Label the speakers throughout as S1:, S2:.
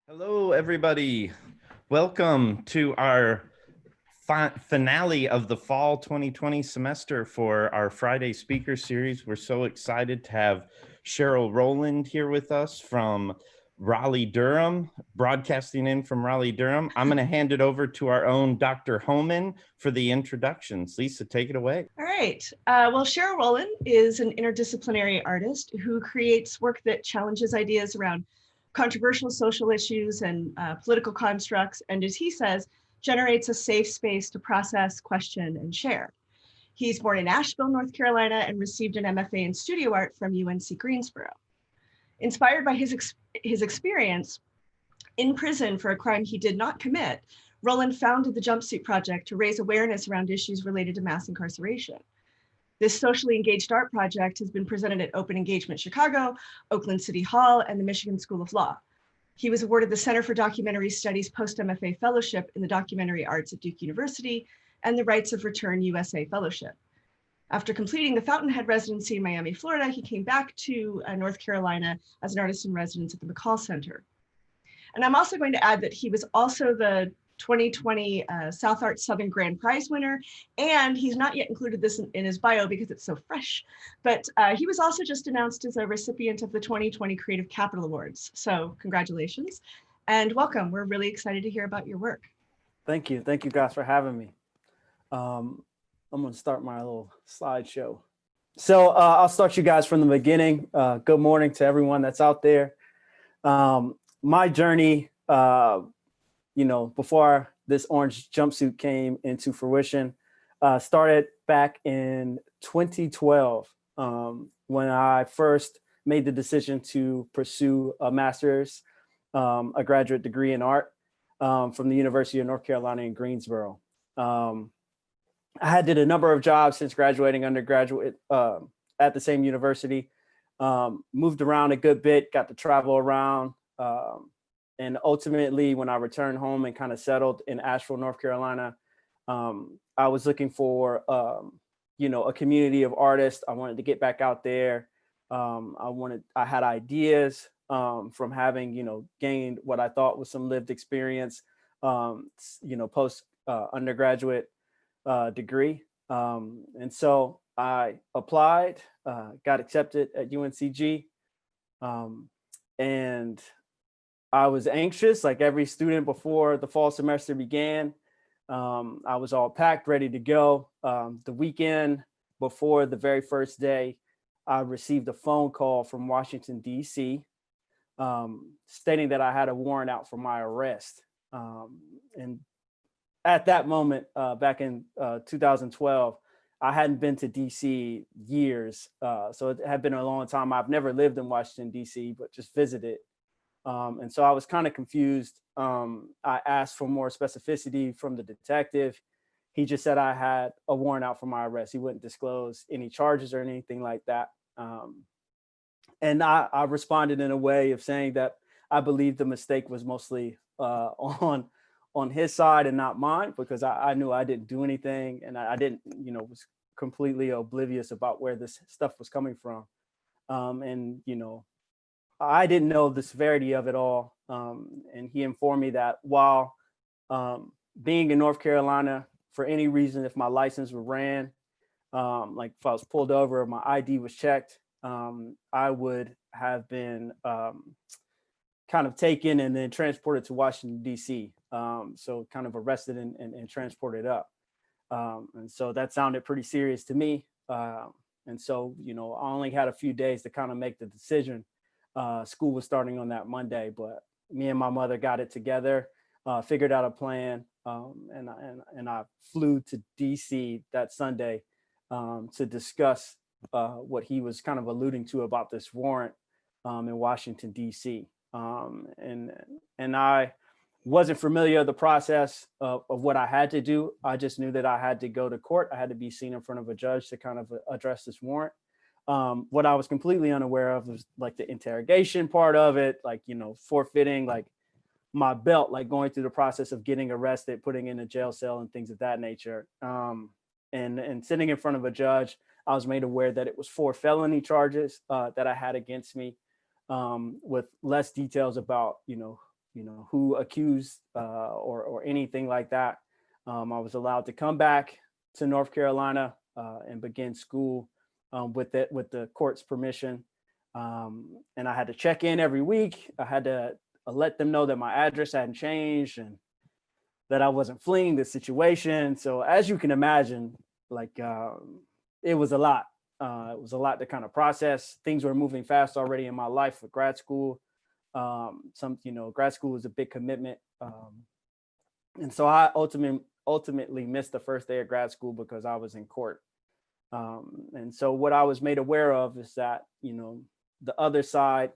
S1: Hello, everybody. Welcome to our finale of the fall 2020 semester for our Friday speaker series. We're so excited to have Sherill Roland here with us from Raleigh, Durham, broadcasting in from Raleigh, Durham. I'm going to hand it over to our own Dr. Homan for the introductions. Lisa, take it away.
S2: All right. Well, Sherill Roland is an interdisciplinary artist who creates work that challenges ideas around controversial social issues and political constructs, and as he says, generates a safe space to process, question, and share. He's born in Asheville, North Carolina, and received an MFA in studio art from UNC Greensboro. Inspired by his experience in prison for a crime he did not commit, Roland founded the Jumpsuit Project to raise awareness around issues related to mass incarceration. This socially engaged art project has been presented at Open Engagement Chicago, Oakland City Hall, and the Michigan School of Law. He was awarded the Center for Documentary Studies Post-MFA Fellowship in the Documentary Arts at Duke University and the Rights of Return USA Fellowship. After completing the Fountainhead residency in Miami, Florida, he came back to North Carolina as an artist in residence at the McCall Center. And I'm also going to add that he was also the 2020 South Arts Southern Grand Prize winner, and he's not yet included this in his bio because it's so fresh, but he was also just announced as a recipient of the 2020 Creative Capital Awards. So congratulations and welcome. We're really excited to hear about your work.
S3: Thank you guys for having me. I'm going to start my little slideshow. So I'll start you guys from the beginning. Good morning to everyone that's out there. My journey, before this orange jumpsuit came into fruition, started back in 2012 when I first made the decision to pursue a master's, a graduate degree in art from the University of North Carolina in Greensboro. I had did a number of jobs since graduating undergraduate at the same university, moved around a good bit, got to travel around. And ultimately, when I returned home and kind of settled in Asheville, North Carolina, I was looking for, a community of artists. I wanted to get back out there. I had ideas from having, gained what I thought was some lived experience, post undergraduate degree. And so I applied, got accepted at UNCG, and I was anxious, like every student before the fall semester began. I was all packed, ready to go. The weekend before the very first day, I received a phone call from Washington, D.C., stating that I had a warrant out for my arrest. And at that moment, back in 2012, I hadn't been to D.C. years. So it had been a long time. I've never lived in Washington, D.C., but just visited. And so I was kind of confused. I asked for more specificity from the detective. He just said I had a warrant out for my arrest. He wouldn't disclose any charges or anything like that. And I responded in a way of saying that I believe the mistake was mostly on his side and not mine, because I knew I didn't do anything, and I didn't, was completely oblivious about where this stuff was coming from. I didn't know the severity of it all. And he informed me that while being in North Carolina, for any reason, if my license were ran, like if I was pulled over or my ID was checked, I would have been kind of taken and then transported to Washington, D.C. So kind of arrested and transported up. And so that sounded pretty serious to me. And so, I only had a few days to kind of make the decision. School was starting on that Monday, but me and my mother got it together, figured out a plan, and I flew to DC that Sunday to discuss what he was kind of alluding to about this warrant in Washington, DC. And I wasn't familiar with the process of what I had to do. I just knew that I had to go to court. I had to be seen in front of a judge to kind of address this warrant. What I was completely unaware of was like the interrogation part of it, like, forfeiting like my belt, like going through the process of getting arrested, putting in a jail cell and things of that nature. And sitting in front of a judge, I was made aware that it was 4 felony charges that I had against me, with less details about, who accused or anything like that. I was allowed to come back to North Carolina and begin school with the court's permission. And I had to check in every week. I had to let them know that my address hadn't changed and that I wasn't fleeing the situation. So as you can imagine, like it was a lot. It was a lot to kind of process. Things were moving fast already in my life with grad school. Grad school is a big commitment. And so I ultimately missed the first day of grad school because I was in court. And so what I was made aware of is that, the other side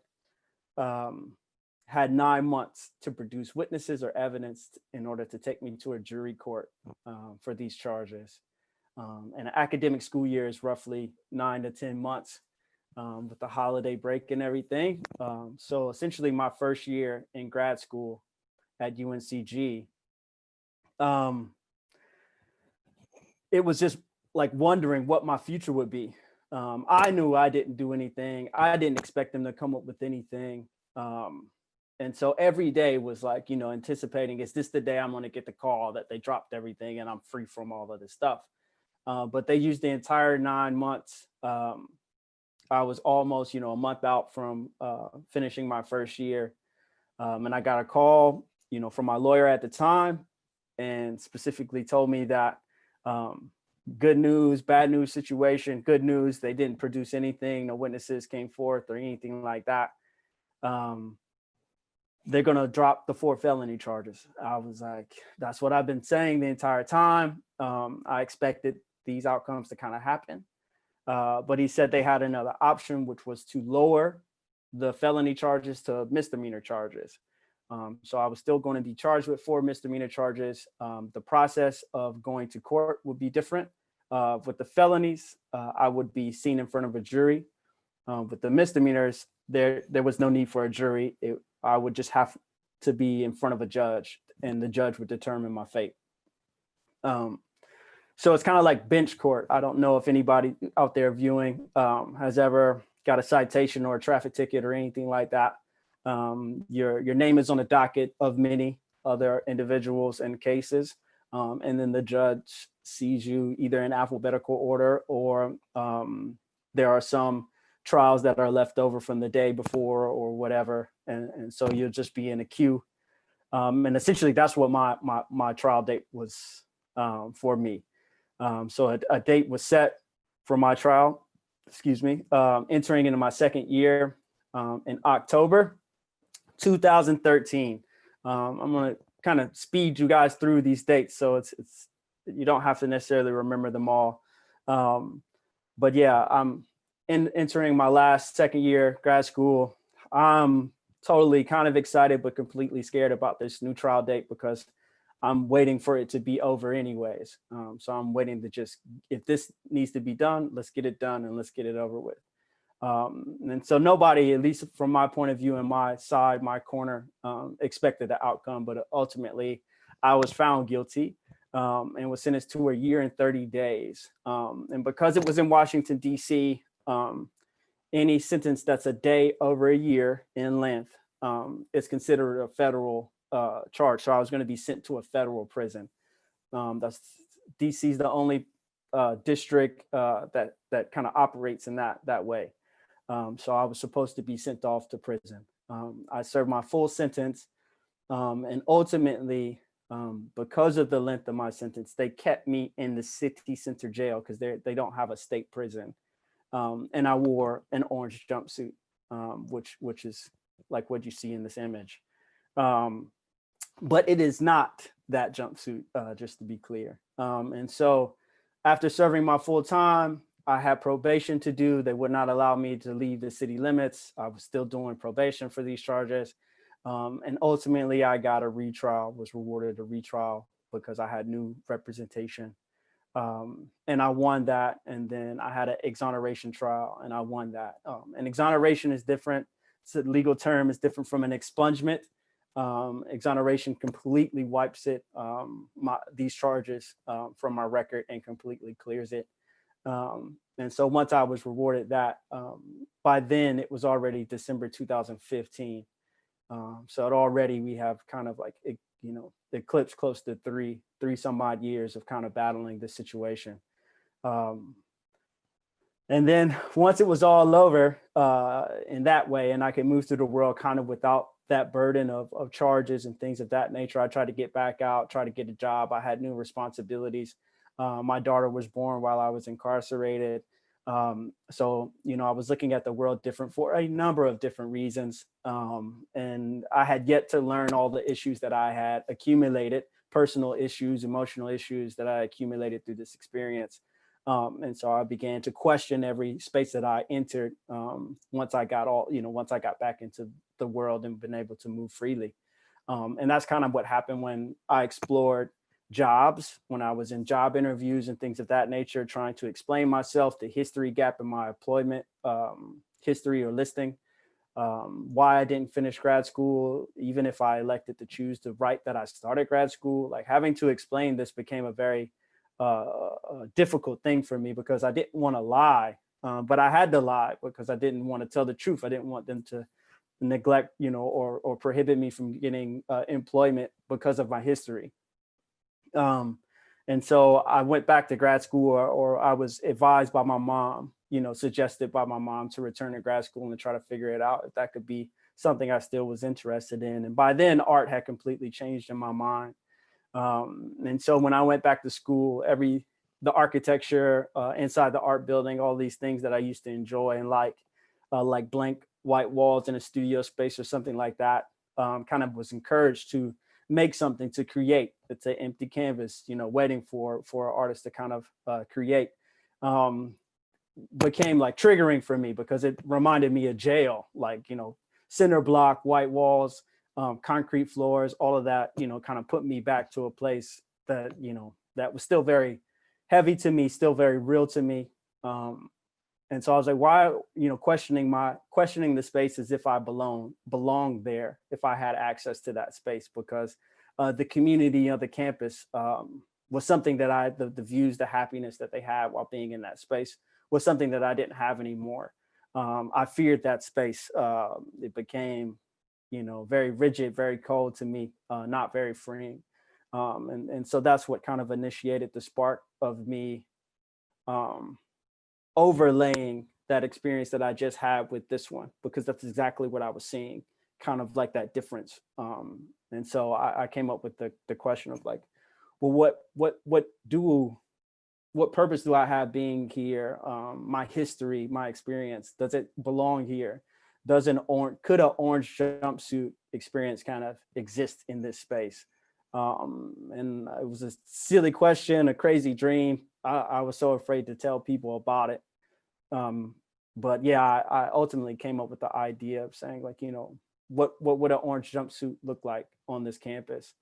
S3: had 9 months to produce witnesses or evidence in order to take me to a jury court for these charges. And an academic school year is roughly 9 to 10 months with the holiday break and everything. So essentially my first year in grad school at UNCG, it was just like wondering what my future would be. I knew I didn't do anything. I didn't expect them to come up with anything. And so every day was like, anticipating, is this the day I'm going to get the call that they dropped everything and I'm free from all of this stuff? But they used the entire 9 months. I was almost, a month out from finishing my first year. And I got a call, from my lawyer at the time, and specifically told me that good news, bad news situation. Good news, they didn't produce anything. No witnesses came forth or anything like that. They're going to drop the 4 felony charges. I was like, that's what I've been saying the entire time. I expected these outcomes to kind of happen. But he said they had another option, which was to lower the felony charges to misdemeanor charges. So I was still going to be charged with 4 misdemeanor charges. The process of going to court would be different. With the felonies, I would be seen in front of a jury. With the misdemeanors, there was no need for a jury. I would just have to be in front of a judge, and the judge would determine my fate. So it's kind of like bench court. I don't know if anybody out there viewing has ever got a citation or a traffic ticket or anything like that. Your name is on the docket of many other individuals and cases. And then the judge sees you either in alphabetical order or there are some trials that are left over from the day before or whatever. And so you'll just be in a queue. And essentially that's what my trial date was for me. So a date was set for my trial, entering into my second year in October 2013. I'm going to kind of speed you guys through these dates, so it's you don't have to necessarily remember them all. But yeah, I'm entering my second year grad school. I'm totally kind of excited, but completely scared about this new trial date because I'm waiting for it to be over anyways. So I'm waiting to just, if this needs to be done, let's get it done and let's get it over with. And so nobody, at least from my point of view and my side, my corner, expected the outcome, but ultimately I was found guilty and was sentenced to a year and 30 days. And because it was in Washington, D.C., any sentence that's a day over a year in length is considered a federal charge. So I was going to be sent to a federal prison. That's D.C. is the only district that kind of operates in that way. So I was supposed to be sent off to prison. I served my full sentence, and ultimately, because of the length of my sentence, they kept me in the city center jail because they don't have a state prison. And I wore an orange jumpsuit, which is like what you see in this image. But it is not that jumpsuit, just to be clear. And so after serving my full time, I had probation to do. They would not allow me to leave the city limits. I was still doing probation for these charges. And ultimately I got a retrial, was rewarded a retrial because I had new representation. And I won that. And then I had an exoneration trial and I won that. And exoneration is different. It's a legal term, is different from an expungement. Exoneration completely wipes it, these charges from my record and completely clears it. And so once I was rewarded that, by then it was already December 2015. So already we have kind of like, eclipsed close to three some odd years of kind of battling this situation. And then once it was all over in that way, and I could move through the world kind of without that burden of charges and things of that nature, I tried to get back out, try to get a job. I had new responsibilities. My daughter was born while I was incarcerated. So, I was looking at the world different for a number of different reasons. And I had yet to learn all the issues that I had accumulated, personal issues, emotional issues that I accumulated through this experience. And so I began to question every space that I entered once I got back into the world and been able to move freely. And that's kind of what happened when I explored jobs, when I was in job interviews and things of that nature, trying to explain myself, the history gap in my employment history or listing, why I didn't finish grad school, even if I elected to choose to write that I started grad school. Like, having to explain this became a very a difficult thing for me, because I didn't want to lie, but I had to lie because I didn't want to tell the truth. I didn't want them to neglect, or prohibit me from getting employment because of my history. And so I went back to grad school, or I was advised by my mom, suggested by my mom to return to grad school and try to figure it out if that could be something I still was interested in. And by then, art had completely changed in my mind. And so when I went back to school, the architecture inside the art building, all these things that I used to enjoy and like blank white walls in a studio space or something like that, kind of was encouraged to make something, to create. It's an empty canvas, waiting for an artist to kind of create. Became like triggering for me because it reminded me of jail, like, cinder block, white walls, concrete floors, all of that, kind of put me back to a place that, that was still very heavy to me, still very real to me. And so I was like, why, questioning the space as if I belong there, if I had access to that space, because the community of the campus was something that the views, the happiness that they had while being in that space was something that I didn't have anymore. I feared that space. It became, very rigid, very cold to me, not very freeing. And so that's what kind of initiated the spark of me overlaying that experience that I just had with this one, because that's exactly what I was seeing, kind of like that difference. And so I came up with the question of like, well, what purpose do I have being here? My history, my experience, does it belong here? Could an orange jumpsuit experience kind of exist in this space? And it was a silly question, a crazy dream. I was so afraid to tell people about it. But yeah, I ultimately came up with the idea of saying, like, what would an orange jumpsuit look like on this campus?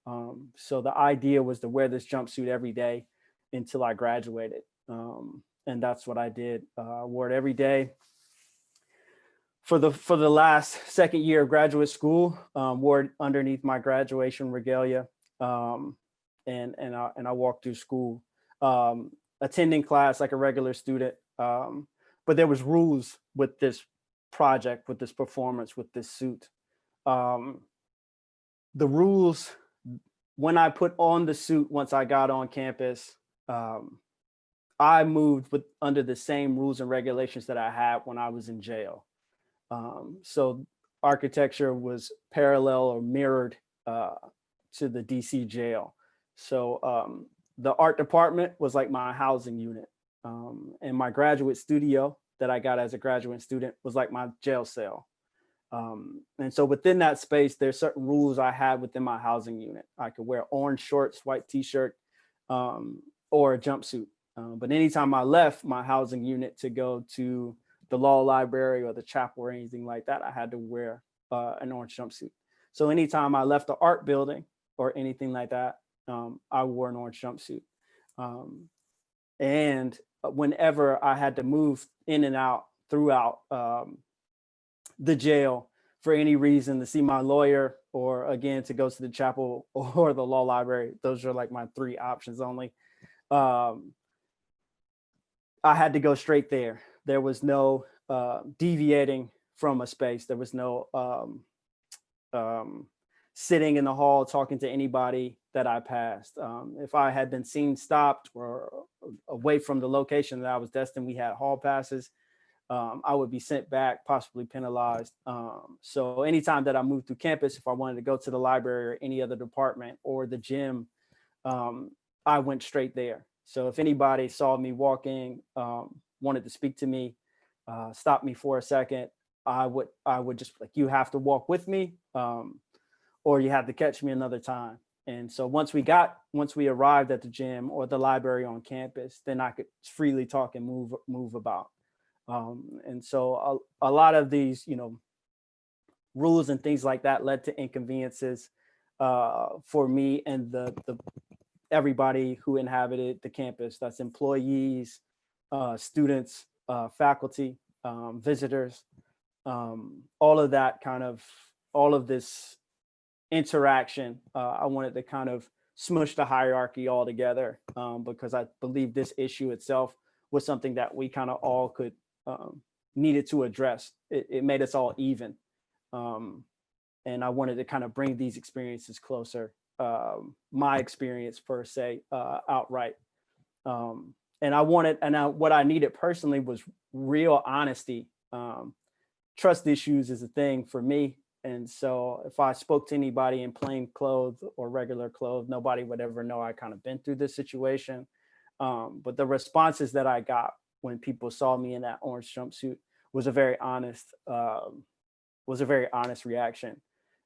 S3: So the idea was to wear this jumpsuit every day until I graduated. And that's what I did. I wore it every day for the last second year of graduate school, wore it underneath my graduation regalia. And I walked through school, attending class like a regular student. But there was rules with this project, with this performance, with this suit. The rules, when I put on the suit, once I got on campus, I moved under the same rules and regulations that I had when I was in jail. So architecture was parallel or mirrored to the DC jail. So the art department was like my housing unit. And my graduate studio that I got as a graduate student was like my jail cell. And so within that space, there's certain rules I had within my housing unit. I could wear orange shorts, white t-shirt, or a jumpsuit. But anytime I left my housing unit to go to the law library or the chapel or anything like that, I had to wear an orange jumpsuit. So anytime I left the art building or anything like that, I wore an orange jumpsuit. And whenever I had to move in and out throughout the jail for any reason, to see my lawyer, or again, to go to the chapel or the law library, those are like my three options only. I had to go straight there. There was no deviating from a space. There was no sitting in the hall talking to anybody that I passed. If I had been seen stopped or away from the location that I was destined, we had hall passes. I would be sent back, possibly penalized. So anytime that I moved through campus, if I wanted to go to the library or any other department or the gym, I went straight there. So if anybody saw me walking, wanted to speak to me, stop me for a second, I would just like, you have to walk with me, or you have to catch me another time. And so once we arrived at the gym or the library on campus, then I could freely talk and move about. And so a lot of these, rules and things like that led to inconveniences for me and the everybody who inhabited the campus. That's employees, students, faculty, visitors, all of that all of this interaction. I wanted to kind of smush the hierarchy all together, because I believe this issue itself was something that we kind of all could needed to address. It made us all even. And I wanted to kind of bring these experiences closer, my experience per se, outright. What I needed personally was real honesty. Trust issues is a thing for me. And so if I spoke to anybody in plain clothes or regular clothes, nobody would ever know I kind of been through this situation. But the responses that I got when people saw me in that orange jumpsuit was a very honest reaction.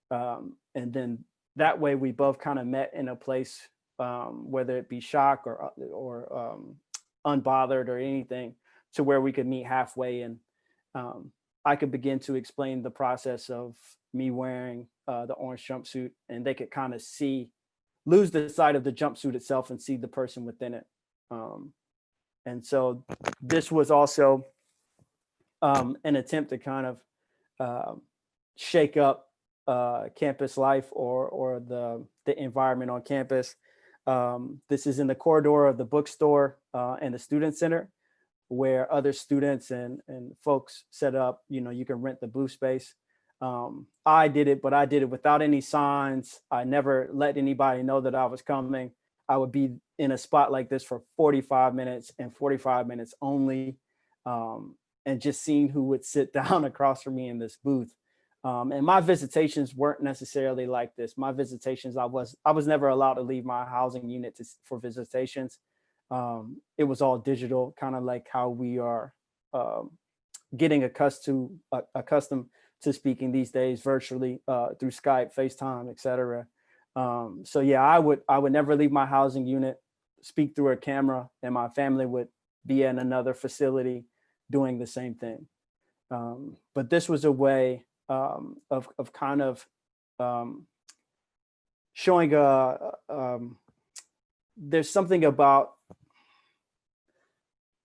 S3: And then that way we both kind of met in a place, whether it be shock or unbothered or anything, to where we could meet halfway. And I could begin to explain the process of me wearing the orange jumpsuit, and they could kind of lose the sight of the jumpsuit itself and see the person within it. And so this was also an attempt to kind of shake up campus life or the environment on campus. This is in the corridor of the bookstore and the student center, where other students and folks set up, you can rent the booth space. I did it, but I did it without any signs. I never let anybody know that I was coming. I would be in a spot like this for 45 minutes and 45 minutes only, and just seeing who would sit down across from me in this booth. And my visitations weren't necessarily like this. My visitations, I was never allowed to leave my housing unit for visitations. It was all digital, kind of like how we are getting accustomed to speaking these days virtually through Skype, FaceTime, etc. So yeah, I would never leave my housing unit, speak through a camera, and my family would be in another facility doing the same thing. But this was a way of kind of showing there's something about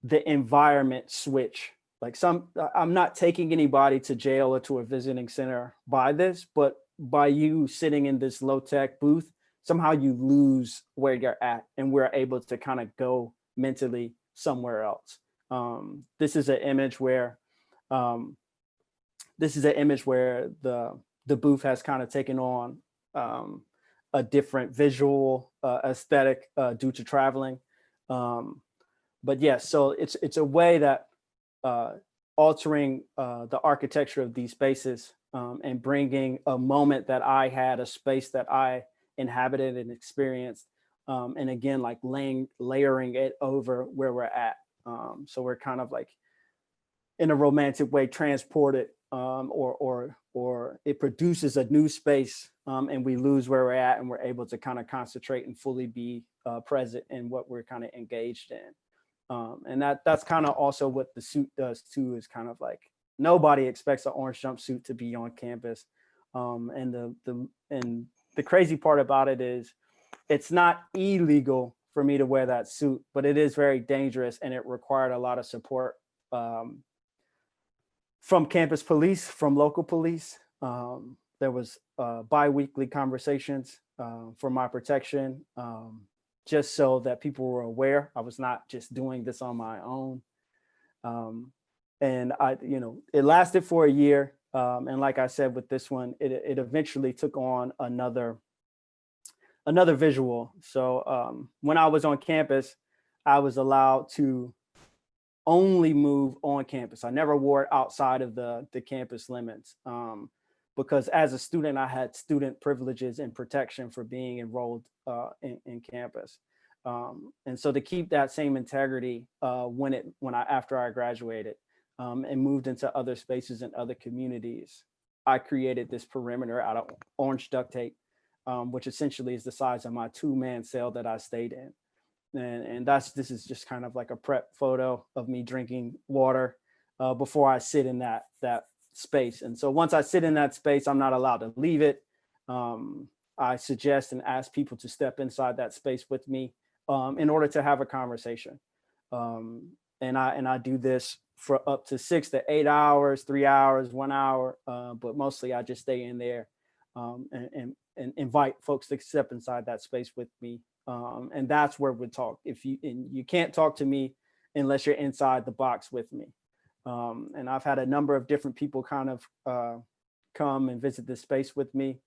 S3: the environment switch. Like I'm not taking anybody to jail or to a visiting center by this, but by you sitting in this low tech booth, somehow you lose where you're at, and we're able to kind of go mentally somewhere else. This is an image where the booth has kind of taken on a different visual aesthetic due to traveling. But yes, so it's a way that altering the architecture of these spaces and bringing a moment that I had, a space that I inhabited and experienced, and again, like layering it over where we're at. So we're kind of like, in a romantic way, transported, or it produces a new space, and we lose where we're at, and we're able to kind of concentrate and fully be present in what we're kind of engaged in. And that's kind of also what the suit does too, is kind of like, nobody expects an orange jumpsuit to be on campus. And the crazy part about it is, it's not illegal for me to wear that suit, but it is very dangerous, and it required a lot of support from campus police, from local police. There was bi-weekly conversations for my protection, just so that people were aware I was not just doing this on my own. And it lasted for a year. And like I said, with this one, it eventually took on another visual. So when I was on campus, I was allowed to only move on campus. I never wore it outside of the campus limits, because as a student, I had student privileges and protection for being enrolled in campus. And so to keep that same integrity after I graduated and moved into other spaces and other communities, I created this perimeter out of orange duct tape, which essentially is the size of my 2-man cell that I stayed in. And this is just kind of like a prep photo of me drinking water before I sit in that space. And so once I sit in that space, I'm not allowed to leave it. I suggest and ask people to step inside that space with me in order to have a conversation. And I do this for up to 6 to 8 hours, 3 hours, 1 hour, but mostly I just stay in there and invite folks to step inside that space with me. And that's where we talk. You can't talk to me unless you're inside the box with me. And I've had a number of different people kind of come and visit this space with me.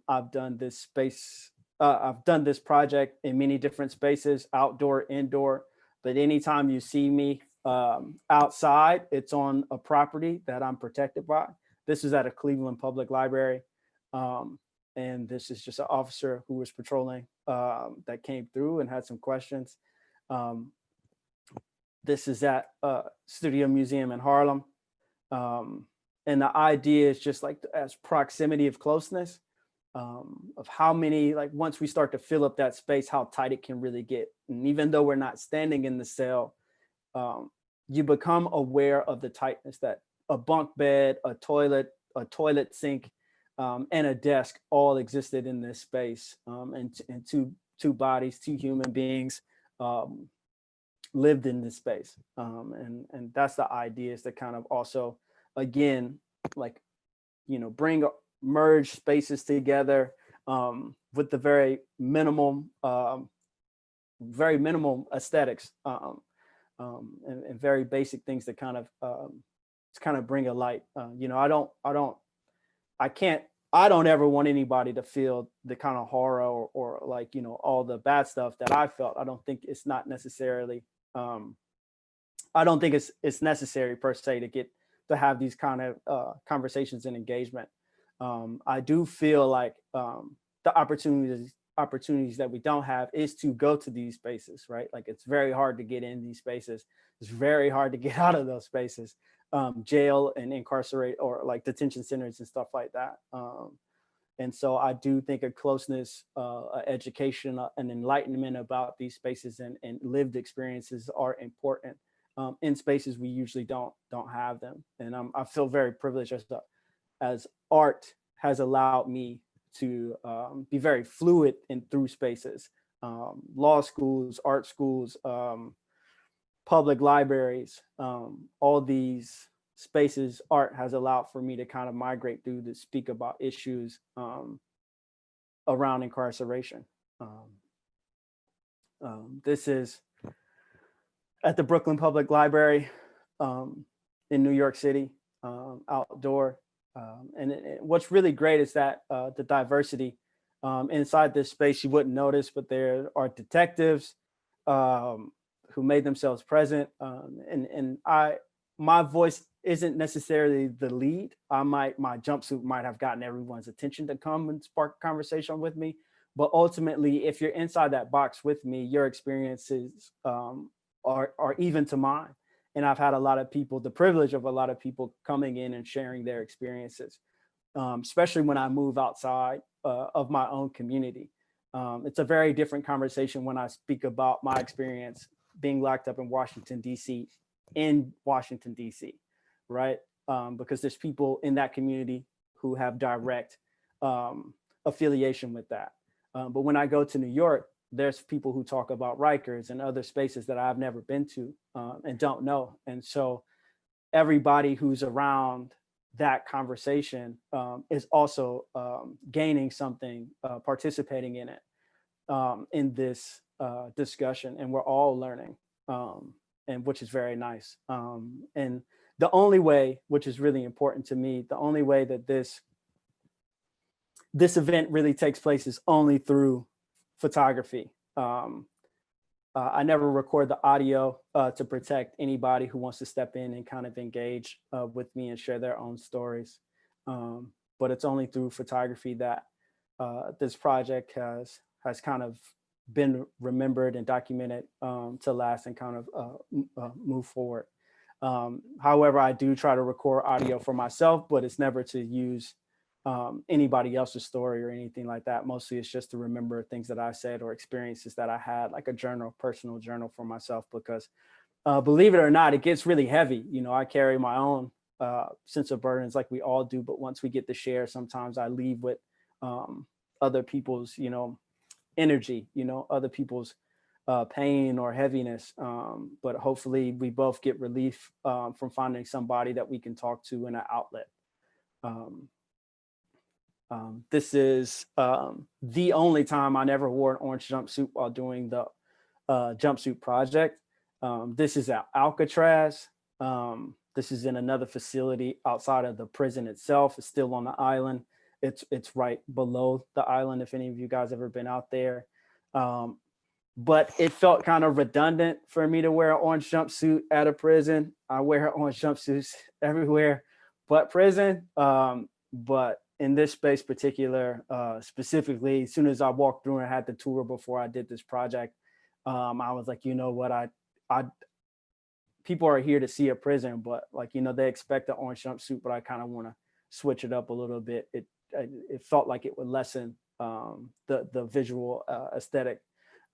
S3: I've done this project in many different spaces, outdoor, indoor, but anytime you see me outside, it's on a property that I'm protected by. This is at a Cleveland Public Library. And this is just an officer who was patrolling that came through and had some questions. This is at Studio Museum in Harlem. And the idea is just like as proximity of closeness, of how many, like once we start to fill up that space, how tight it can really get. And even though we're not standing in the cell, you become aware of the tightness that a bunk bed, a toilet sink, and a desk all existed in this space, and two bodies, 2 human beings lived in this space. And that's the idea, is to kind of also, again, like, merge spaces together with the very minimal aesthetics and very basic things that kind of bring a light. I don't ever want anybody to feel the kind of horror or like, all the bad stuff that I felt. I don't think it's not necessarily, I don't think it's necessary per se to have these kind of conversations and engagement. I do feel like the opportunities that we don't have is to go to these spaces, right? Like it's very hard to get in these spaces. It's very hard to get out of those spaces. Jail and incarcerate, or like detention centers and stuff like that. And so I do think a closeness, education, and enlightenment about these spaces and lived experiences are important in spaces we usually don't have them. And I feel very privileged as art has allowed me to be very fluid through spaces, law schools, art schools, public libraries, all these spaces art has allowed for me to kind of migrate through to speak about issues around incarceration. This is at the Brooklyn Public Library in New York City, outdoor. And what's really great is that the diversity inside this space you wouldn't notice, but there are detectives who made themselves present. And my voice isn't necessarily the lead. My jumpsuit might have gotten everyone's attention to come and spark a conversation with me. But ultimately, if you're inside that box with me, your experiences are even to mine. And I've had the privilege of a lot of people coming in and sharing their experiences, especially when I move outside of my own community. It's a very different conversation when I speak about my experience being locked up in Washington, D.C., right? Because there's people in that community who have direct affiliation with that. But when I go to New York, there's people who talk about Rikers and other spaces that I've never been to and don't know. And so everybody who's around that conversation is also gaining something, participating in it, in this discussion, and we're all learning, and which is very nice. And the only way, which is really important to me, the only way that this event really takes place is only through photography. I never record the audio to protect anybody who wants to step in and kind of engage with me and share their own stories. But it's only through photography that this project has kind of been remembered and documented to last and kind of move forward. However, I do try to record audio for myself, but it's never to use anybody else's story or anything like that. Mostly it's just to remember things that I said or experiences that I had, like a journal, personal journal for myself, because believe it or not, it gets really heavy. You know, I carry my own sense of burdens like we all do, but once we get to share, sometimes I leave with other people's, you know, energy, you know, other people's pain or heaviness. But hopefully we both get relief from finding somebody that we can talk to in an outlet. This is the only time I never wore an orange jumpsuit while doing the jumpsuit project. This is at Alcatraz. This is in another facility outside of the prison itself. It's still on the island. It's right below the island, if any of you guys ever been out there. But it felt kind of redundant for me to wear an orange jumpsuit at a prison. I wear orange jumpsuits everywhere but prison. But in this space specifically, as soon as I walked through and had the tour before I did this project, I was like, you know what, I people are here to see a prison, but like, you know, they expect the orange jumpsuit, but I kind of want to switch it up a little bit. It felt like it would lessen the visual aesthetic.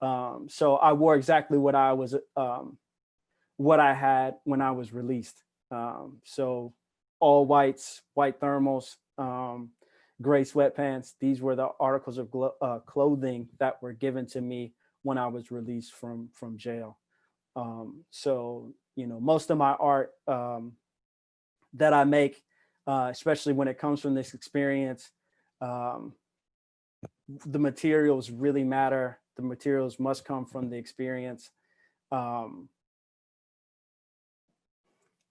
S3: So I wore exactly what I had when I was released. So all whites, white thermals, gray sweatpants. These were the articles of clothing that were given to me when I was released from jail. So, you know, most of my art that I make, especially when it comes from this experience, the materials really matter. The materials must come from the experience. I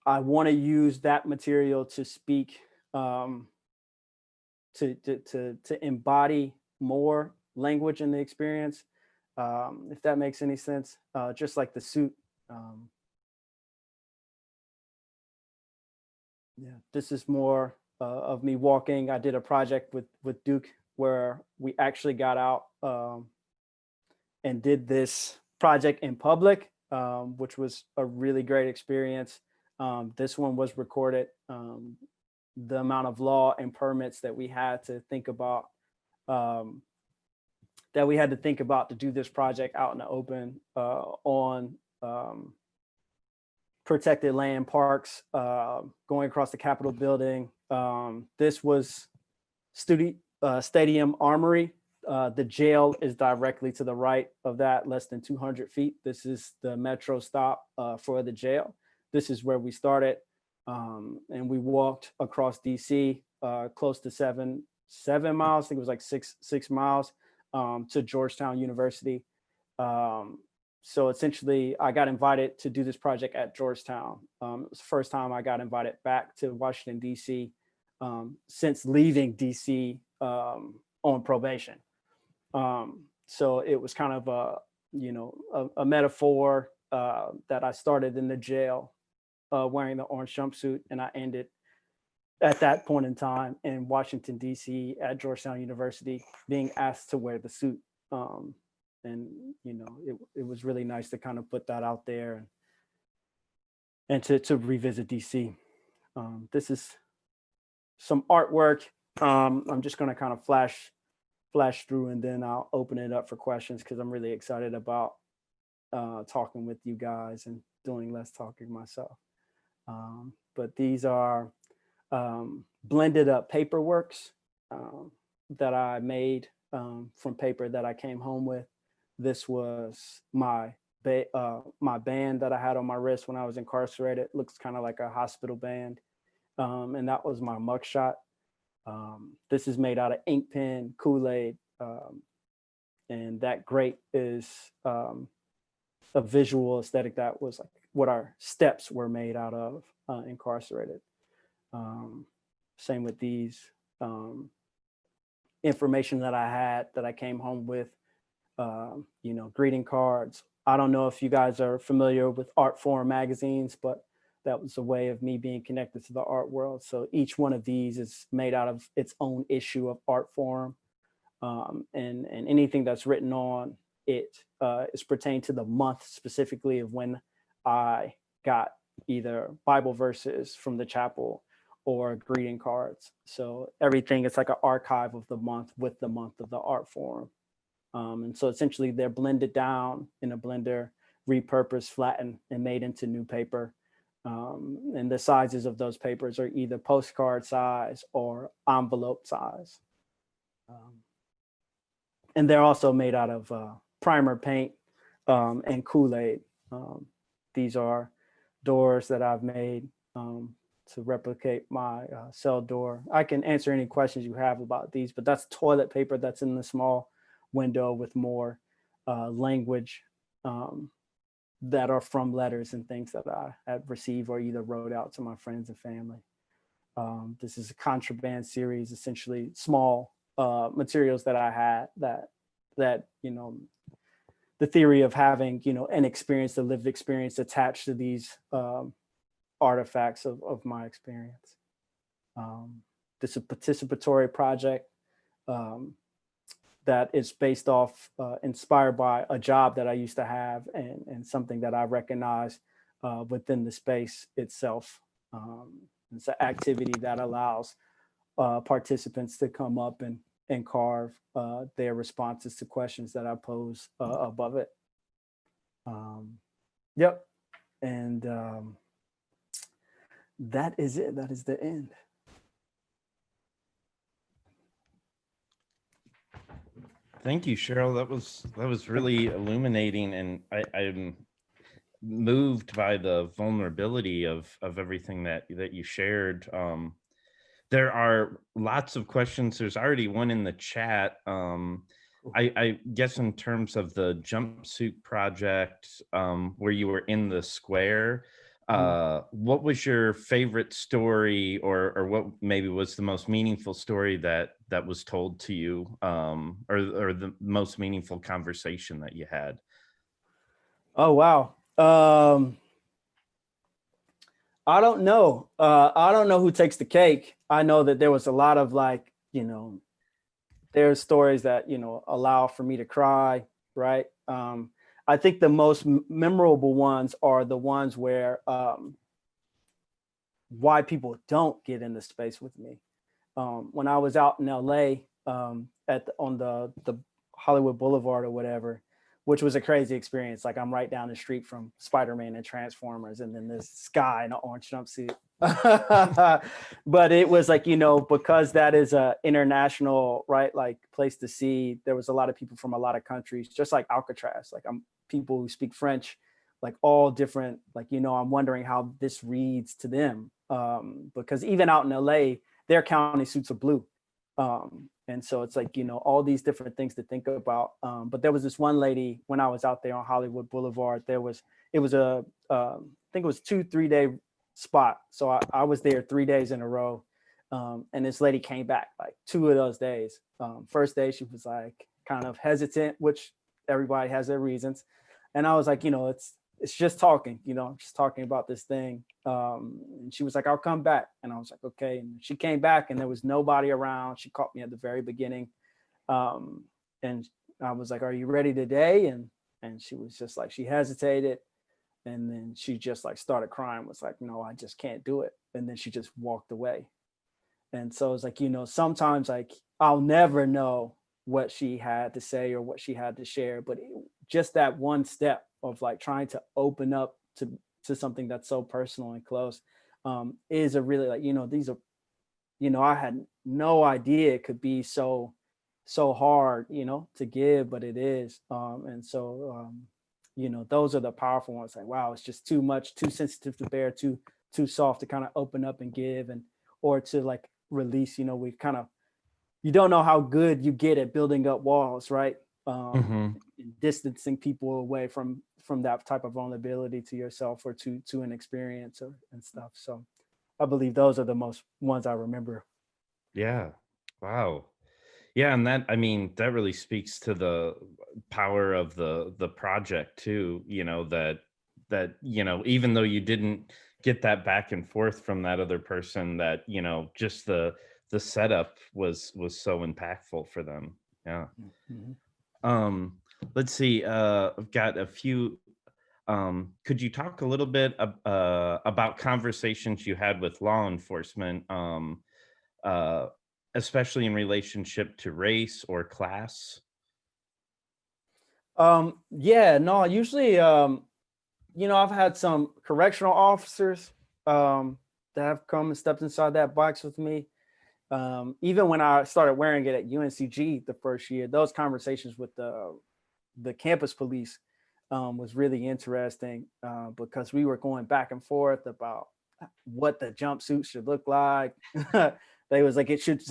S3: want to use that material to speak, to embody more language in the experience, if that makes any sense. Just like the suit. Yeah, this is more of me walking. I did a project with Duke where we actually got out and did this project in public, which was a really great experience. This one was recorded. The amount of law and permits that we had to think about, to do this project out in the open on protected land, parks, going across the Capitol building. This was Stadium Armory. The jail is directly to the right of that, less than 200 feet. This is the metro stop for the jail. This is where we started. And we walked across DC, close to seven miles. I think it was like six miles to Georgetown University. So essentially, I got invited to do this project at Georgetown. It was the first time I got invited back to Washington, D.C. Since leaving D.C. On probation. So it was kind of a metaphor that I started in the jail wearing the orange jumpsuit, and I ended at that point in time in Washington, D.C. at Georgetown University being asked to wear the suit. And, you know, it was really nice to kind of put that out there and to revisit DC. This is some artwork. I'm just going to kind of flash through, and then I'll open it up for questions because I'm really excited about talking with you guys and doing less talking myself. But these are blended up paperworks that I made from paper that I came home with. This was my band that I had on my wrist when I was incarcerated. It looks kind of like a hospital band. And that was my mugshot. This is made out of ink pen, Kool-Aid. And that grate is a visual aesthetic that was like what our steps were made out of. incarcerated. Same with these information that I had that I came home with, greeting cards. I don't know if you guys are familiar with Art Forum magazines, but that was a way of me being connected to the art world. So each one of these is made out of its own issue of Art Forum. And anything that's written on it is pertained to the month specifically of when I got either Bible verses from the chapel or greeting cards. So everything, it's like an archive of the month with the month of the Art Forum. And so essentially they're blended down in a blender, repurposed, flattened, and made into new paper. And the sizes of those papers are either postcard size or envelope size. And they're also made out of primer paint and Kool-Aid. These are doors that I've made to replicate my cell door. I can answer any questions you have about these, but that's toilet paper that's in the small window with more language that are from letters and things that I had received or either wrote out to my friends and family. This is a Contraband Series, essentially small materials that I had that the theory of having an experience, a lived experience attached to these artifacts of my experience. This is a participatory project that is based off, inspired by a job that I used to have and something that I recognize within the space itself. It's an activity that allows participants to come up and carve their responses to questions that I pose above it. Yep. And that is it. That is the end.
S1: Thank you, Sherill. That was really illuminating, and I'm moved by the vulnerability of everything that you shared. There are lots of questions. There's already one in the chat. I guess in terms of the jumpsuit project, where you were in the square, what was your favorite story, or what maybe was the most meaningful story that was told to you, or the most meaningful conversation that you had?
S3: Oh, wow. I don't know. I don't know who takes the cake. I know that there was a lot of there's stories that, allow for me to cry, right? I think the most memorable ones are the ones where why people don't get into space with me. When I was out in LA on the Hollywood Boulevard or whatever, which was a crazy experience. Like I'm right down the street from Spider-Man and Transformers, and then this guy in an orange jumpsuit. But it was like, because that is a international, right, like place to see, there was a lot of people from a lot of countries, just like Alcatraz. Like I'm people who speak French, like all different, like, I'm wondering how this reads to them. Because even out in LA, their county suits are blue. And so it's like, all these different things to think about. But there was this one lady when I was out there on Hollywood Boulevard, it was a, I think it was 2-3 day spot. So I was there 3 days in a row. And this lady came back like 2 of those days. First day, she was like kind of hesitant, which everybody has their reasons. And I was like, it's just talking, just talking about this thing. And she was like, I'll come back. And I was like, okay. And she came back and there was nobody around. She caught me at the very beginning. And I was like, are you ready today? And she was just like, she hesitated. And then she just like started crying, was like, no, I just can't do it. And then she just walked away. And so it's like, sometimes like I'll never know what she had to say or what she had to share, but just that one step of like trying to open up to something that's so personal and close is a really like, these are, I had no idea it could be so hard, to give, but it is. And so, those are the powerful ones. Like, wow, it's just too much, too sensitive to bear, too soft to kind of open up and give, or to like release, we kind of, you don't know how good you get at building up walls, right?
S1: Mhm.
S3: and distancing people away from that type of vulnerability to yourself or to an experience and stuff. So I believe those are the most ones I remember.
S1: Yeah. Wow. Yeah, and that, I mean, that really speaks to the power of the project too, that even though you didn't get that back and forth from that other person, that, just the setup was so impactful for them. Yeah.
S3: Mhm.
S1: Um let's see. I've got a few. Could you talk a little bit about conversations you had with law enforcement, uh, especially in relationship to race or class?
S3: Yeah, no, usually, I've had some correctional officers that have come and stepped inside that box with me. Even when I started wearing it at UNCG the first year, those conversations with the campus police was really interesting because we were going back and forth about what the jumpsuit should look like. They was like, it should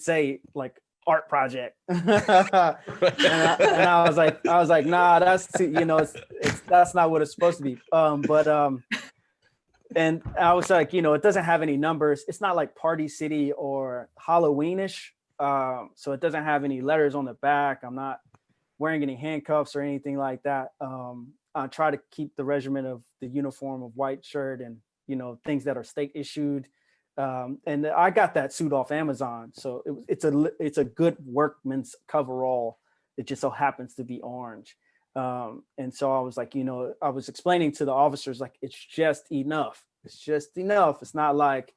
S3: say like art project. And I was like, nah, that's too, it's that's not what it's supposed to be. And I was like, it doesn't have any numbers. It's not like Party City or Halloweenish. So it doesn't have any letters on the back. I'm not wearing any handcuffs or anything like that. I try to keep the regimen of the uniform of white shirt and, things that are state issued. And I got that suit off Amazon. So it's a good workman's coverall. It just so happens to be orange. And so I was like, I was explaining to the officers, like, it's just enough. It's just enough. It's not like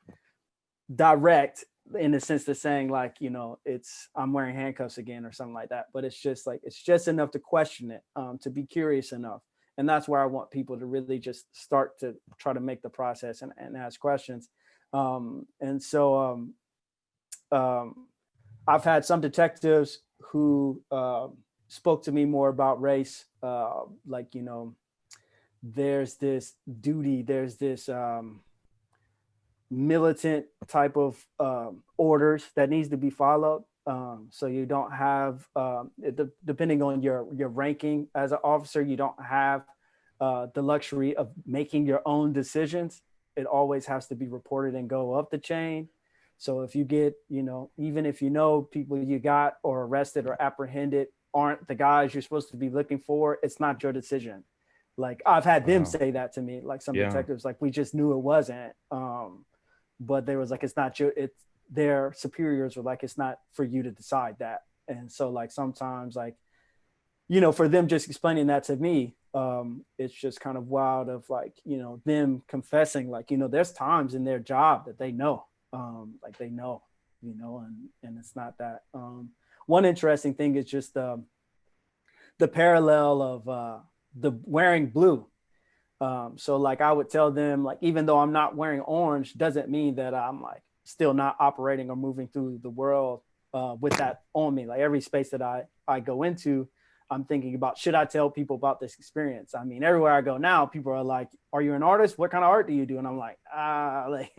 S3: direct in the sense of saying like, I'm wearing handcuffs again or something like that. But it's just like, it's just enough to question it, to be curious enough. And that's where I want people to really just start to try to make the process and ask questions. And so I've had some detectives who spoke to me more about race, like, there's this duty, there's this militant type of orders that needs to be followed. So you don't have, depending on your ranking as an officer, you don't have the luxury of making your own decisions. It always has to be reported and go up the chain. So if you get, even if people you got or arrested or apprehended aren't the guys you're supposed to be looking for, it's not your decision. Like I've had them
S1: Wow.
S3: say that to me, like some
S1: Yeah.
S3: detectives, like we just knew it wasn't. But there was like, it's not your, it's their superiors were like, it's not for you to decide that. And so like sometimes like, for them just explaining that to me, it's just kind of wild of like, them confessing like, there's times in their job that they know, like they know, and it's not that. One interesting thing is just the parallel of the wearing blue. So like I would tell them like, even though I'm not wearing orange, doesn't mean that I'm like still not operating or moving through the world with that on me. Like every space that I go into, I'm thinking about, should I tell people about this experience? I mean, everywhere I go now, people are like, are you an artist? What kind of art do you do? And I'm like, like,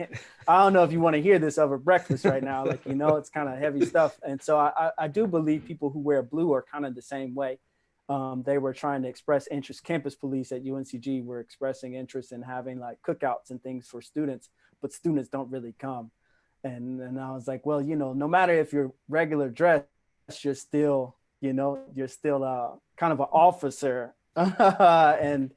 S3: I don't know if you want to hear this over breakfast right now. Like, it's kind of heavy stuff. And so I do believe people who wear blue are kind of the same way. They were trying to express interest. Campus police at UNCG were expressing interest in having like cookouts and things for students, but students don't really come. And I was like, well, no matter if you're regular dress, you're still, you're still kind of an officer. and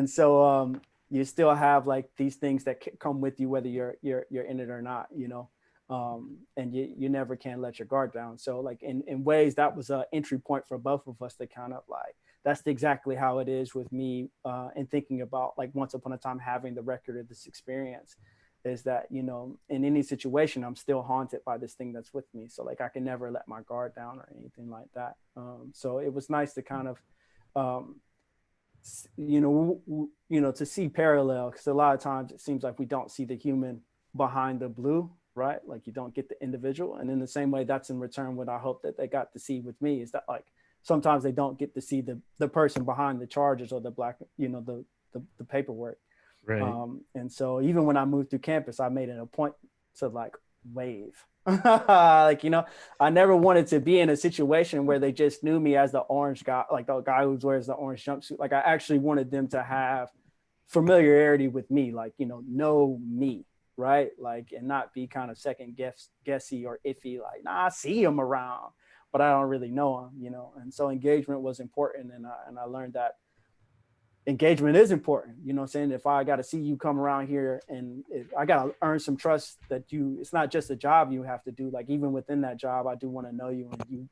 S3: so you still have like these things that come with you, whether you're in it or not, and you never can let your guard down. So like in ways that was an entry point for both of us to kind of like, that's exactly how it is with me and thinking about like once upon a time having the record of this experience is that, in any situation, I'm still haunted by this thing that's with me. So like, I can never let my guard down or anything like that. So it was nice to kind of, to see parallel, because a lot of times it seems like we don't see the human behind the blue, right? Like you don't get the individual. And in the same way, that's in return what I hope that they got to see with me is that like, sometimes they don't get to see the person behind the charges or the black, the paperwork.
S1: Right.
S3: And so even when I moved through campus, I made it a point to like wave. Like, you know, I never wanted to be in a situation where they just knew me as the orange guy, like the guy who wears the orange jumpsuit. Like, I actually wanted them to have familiarity with me, like, you know me, right? Like, and not be kind of second guessy or iffy, like, nah, I see him around, but I don't really know him, you know? And so engagement was important. And I learned that engagement is important. You know what I'm saying? If I got to see you come around here, and if I got to earn some trust that it's not just a job you have to do. Like, even within that job, I do want to know you, and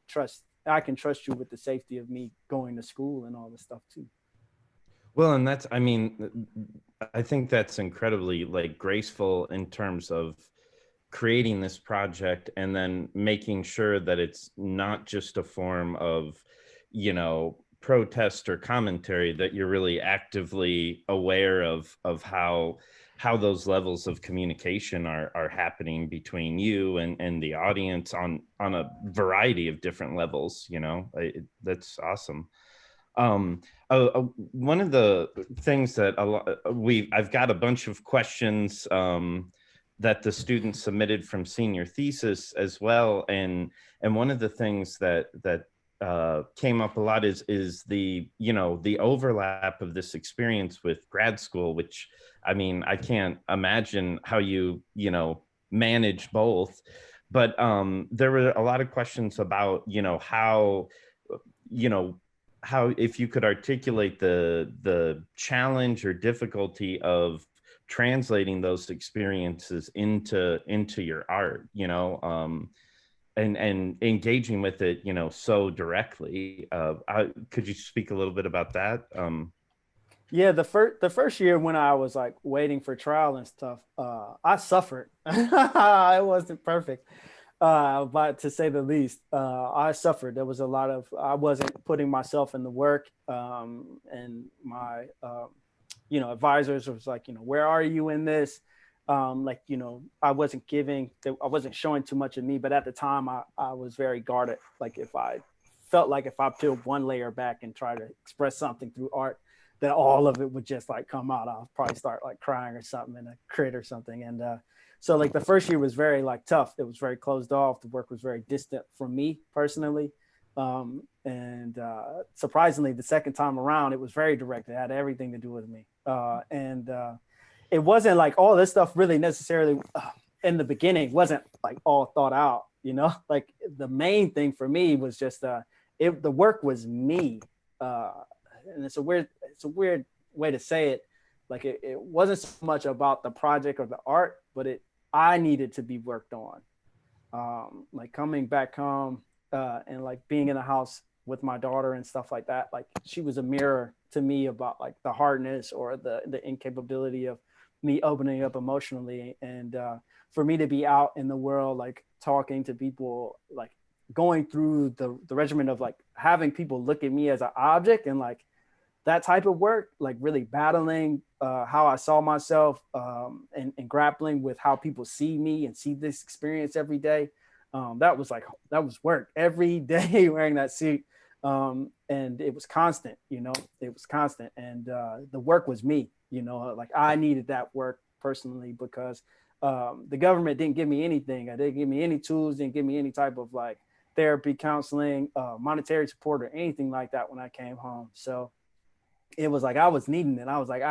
S3: I can trust you with the safety of me going to school and all this stuff too.
S1: Well, and I mean, I think that's incredibly like graceful in terms of creating this project and then making sure that it's not just a form of, you know, protest or commentary, that you're really actively aware of how those levels of communication are happening between you and the audience on a variety of different levels, you know. That's awesome. One of the things that I've got a bunch of questions that the students submitted from senior thesis as well, and one of the things that came up a lot is the, you know, the overlap of this experience with grad school, which, I mean, I can't imagine how you know, manage both, but there were a lot of questions about, you know, how, you know, how, if you could articulate the challenge or difficulty of translating those experiences into your art, you know, and engaging with it, you know, so directly. Could you speak a little bit about that?
S3: Yeah, the first year when I was like waiting for trial and stuff, I suffered. It wasn't perfect, but to say the least, I suffered. There was a lot of, I wasn't putting myself in the work, and my you know, advisors was like, you know, where are you in this? Like, you know, I wasn't showing too much of me, but at the time I was very guarded. Like, if I felt like if I peeled one layer back and try to express something through art, that all of it would just like come out. I'll probably start like crying or something in a crit or something. And so like the first year was very like tough. It was very closed off. The work was very distant from me personally. And surprisingly, the second time around, it was very direct. It had everything to do with me. And it wasn't like all this stuff really necessarily in the beginning wasn't like all thought out, you know. Like, the main thing for me was just the work was me. And it's a weird way to say it. Like, it wasn't so much about the project or the art, but I needed to be worked on. Like, coming back home and like being in the house with my daughter and stuff like that, like, she was a mirror to me about like the hardness or the incapability of me opening up emotionally. And for me to be out in the world, like talking to people, like going through the regimen of like having people look at me as an object, and like that type of work, like really battling how I saw myself, and grappling with how people see me and see this experience every day. That was work every day wearing that suit. And it was constant, you know, And the work was me, you know, like I needed that work personally because the government didn't give me anything. They didn't give me any tools, didn't give me any type of like therapy, counseling, monetary support or anything like that when I came home. So it was like I was needing it. I was like,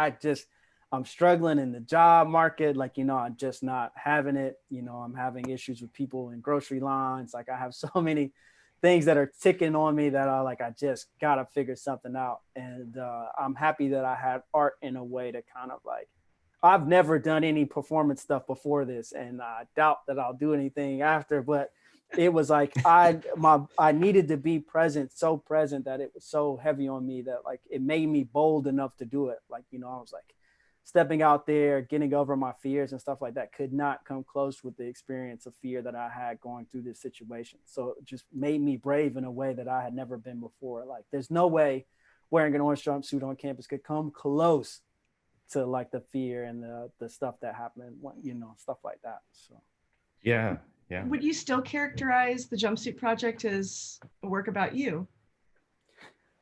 S3: I'm struggling in the job market. Like, you know, I'm just not having it. You know, I'm having issues with people in grocery lines. Like, I have so many things that are ticking on me that are like, I just got to figure something out. And I'm happy that I had art in a way to kind of like, I've never done any performance stuff before this, and I doubt that I'll do anything after, but it was like I needed to be present, so present that it was so heavy on me that like it made me bold enough to do it. Like, you know, I was like stepping out there, getting over my fears and stuff like that could not come close with the experience of fear that I had going through this situation. So it just made me brave in a way that I had never been before. Like, there's no way wearing an orange jumpsuit on campus could come close to like the fear and the stuff that happened, you know, stuff like that. So
S1: yeah. Yeah.
S2: Would you still characterize the jumpsuit project as a work about you?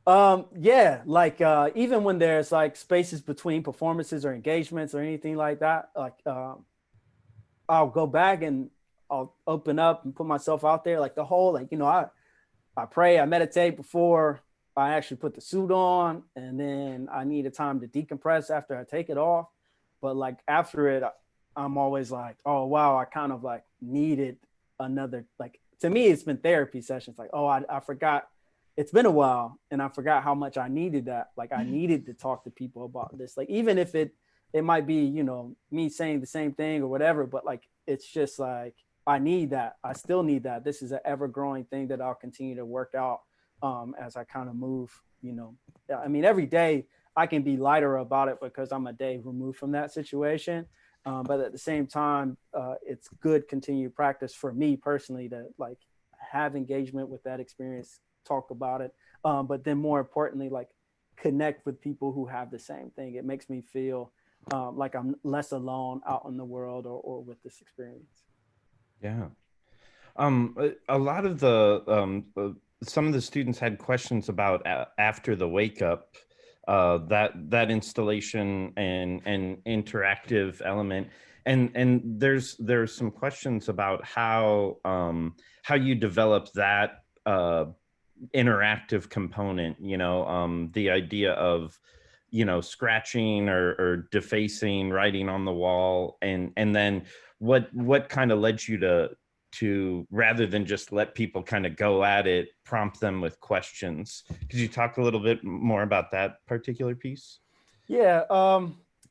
S3: Yeah, like even when there's like spaces between performances or engagements or anything like that, like I'll go back and I'll open up and put myself out there. Like the whole, like, I pray, I meditate before I actually put the suit on, and then I need a time to decompress after I take it off. But like after it, I'm always like, oh wow, I kind of like needed another, like, to me it's been therapy sessions. Like, oh, I forgot, it's been a while and I forgot how much I needed that. Like I needed to talk to people about this. Like even if it might be, me saying the same thing or whatever, but like it's just like I need that. I still need that. This is an ever growing thing that I'll continue to work out as I kind of move, I mean, every day I can be lighter about it because I'm a day removed from that situation. But at the same time, it's good continued practice for me personally to like have engagement with that experience, talk about it. But then more importantly, like connect with people who have the same thing. It makes me feel like I'm less alone out in the world or with this experience.
S1: Yeah. A lot of the some of the students had questions about after the wake up, that installation and interactive element, and there's some questions about how you develop that interactive component. The idea of scratching or defacing, writing on the wall, and then what kind of led you to rather than just let people kind of go at it, prompt them with questions. Could you talk a little bit more about that particular piece?
S3: Yeah.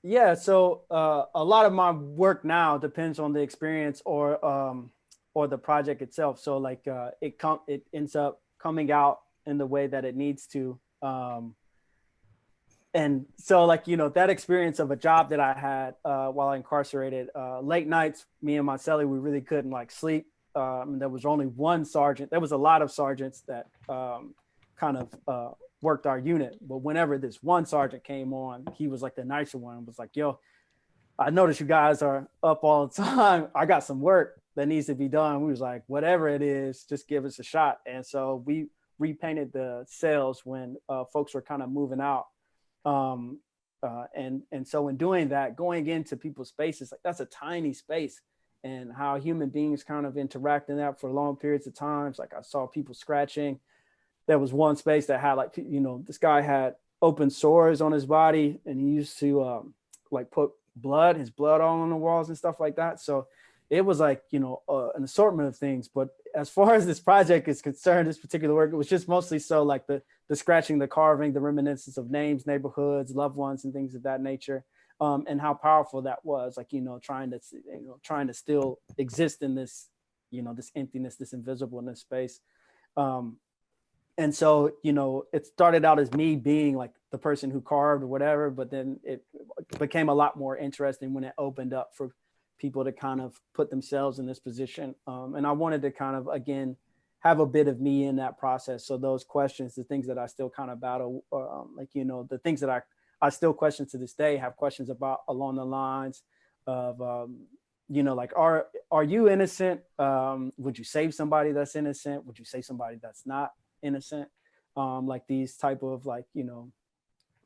S3: Yeah. So a lot of my work now depends on the experience or the project itself. So like it ends up coming out in the way that it needs to. And so like, that experience of a job that I had while incarcerated, late nights, me and my cellie, we really couldn't like sleep. There was only one sergeant. There was a lot of sergeants that kind of worked our unit. But whenever this one sergeant came on, he was like the nicer one, was like, yo, I noticed you guys are up all the time. I got some work that needs to be done. We was like, whatever it is, just give us a shot. And so we repainted the cells when folks were kind of moving out. And so in doing that, going into people's spaces, like that's a tiny space, and how human beings kind of interact in that for long periods of times. Like I saw people scratching. There was one space that had like, this guy had open sores on his body, and he used to like put his blood all on the walls and stuff like that. So it was like, an assortment of things. But as far as this project is concerned, this particular work, it was just mostly so like the scratching, the carving, the reminiscence of names, neighborhoods, loved ones, and things of that nature. And how powerful that was, like, trying to still exist in this, this emptiness, this invisibleness space. And so, it started out as me being like the person who carved or whatever, but then it became a lot more interesting when it opened up for people to kind of put themselves in this position. And I wanted to kind of, again, have a bit of me in that process. So those questions, the things that I still kind of battle, like, the things that I still question to this day, have questions about along the lines of, like, are you innocent? Would you save somebody that's innocent? Would you save somebody that's not innocent? Like these type of like,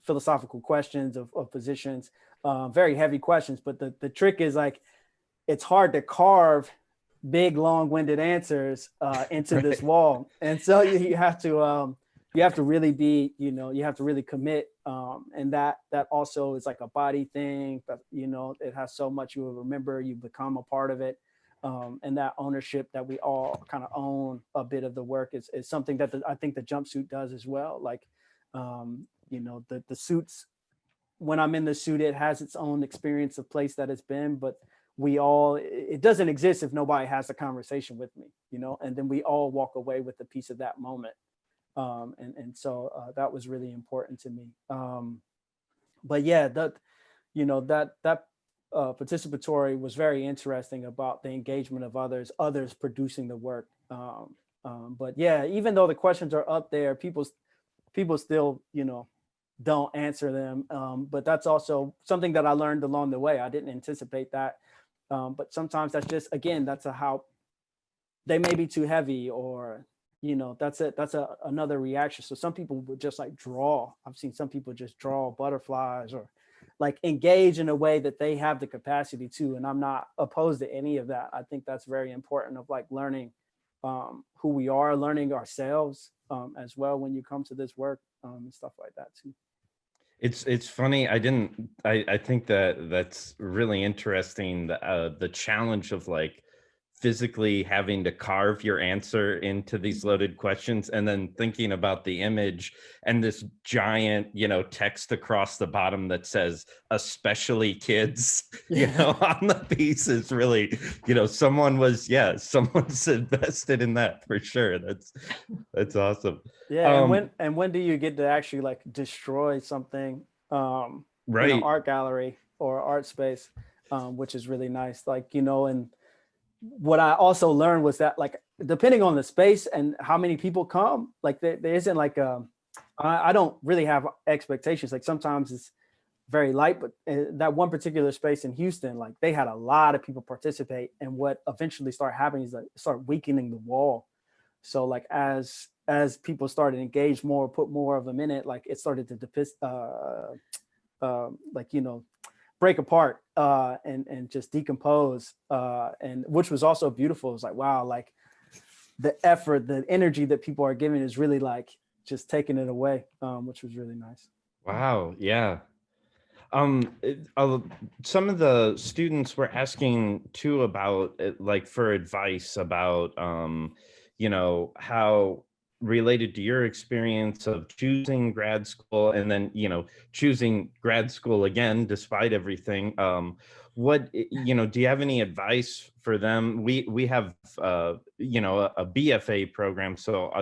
S3: philosophical questions of positions, very heavy questions. But the trick is like, it's hard to carve big, long-winded answers into
S1: Right.
S3: this wall. And so you have to really be, you have to really commit. And that also is like a body thing, but it has so much you will remember, you become a part of it. And that ownership that we all kind of own a bit of the work is something that I think the jumpsuit does as well. Like, the suits, when I'm in the suit, it has its own experience of place that it's been, but it doesn't exist if nobody has a conversation with me, and then we all walk away with a piece of that moment. So that was really important to me. But yeah, that participatory was very interesting about the engagement of others producing the work. But yeah, even though the questions are up there, people still, don't answer them. But that's also something that I learned along the way. I didn't anticipate that. But sometimes that's just, again, that's how they may be too heavy, or, that's another reaction. So some people would just like draw. I've seen some people just draw butterflies or like engage in a way that they have the capacity to. And I'm not opposed to any of that. I think that's very important, of like learning who we are, learning ourselves as well when you come to this work and stuff like that too.
S1: It's funny. I think that's really interesting. The challenge of like physically having to carve your answer into these loaded questions, and then thinking about the image and this giant, text across the bottom that says "especially kids," on the piece is really, someone's invested in that for sure. That's awesome.
S3: Yeah, and when do you get to actually like destroy something in
S1: Right.
S3: an art gallery or art space, which is really nice. Like, and what I also learned was that, like, depending on the space and how many people come, like there isn't like I don't really have expectations. Like sometimes it's very light, but that one particular space in Houston, like they had a lot of people participate, and what eventually started happening is like start weakening the wall. So like as people started to engage more, put more of them in it, like it started to break apart and just decompose, and which was also beautiful. It was like, wow, like the effort, the energy that people are giving is really like just taking it away, which was really nice.
S1: Wow. Yeah. Some of the students were asking too about like for advice about how related to your experience of choosing grad school, and then choosing grad school again despite everything. What do you have any advice for them? We have a BFA program, so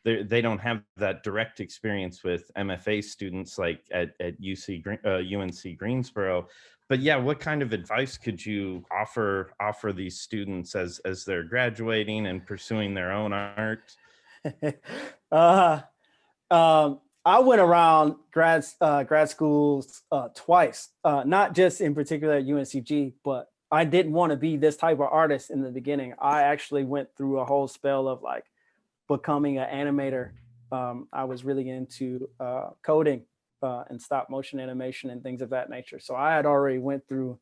S1: they don't have that direct experience with MFA students like at UNC Greensboro. But yeah, what kind of advice could you offer these students as they're graduating and pursuing their own art?
S3: I went around grad schools twice, not just in particular at UNCG, but I didn't want to be this type of artist in the beginning. I actually went through a whole spell of like becoming an animator. I was really into coding and stop motion animation and things of that nature. So I had already went through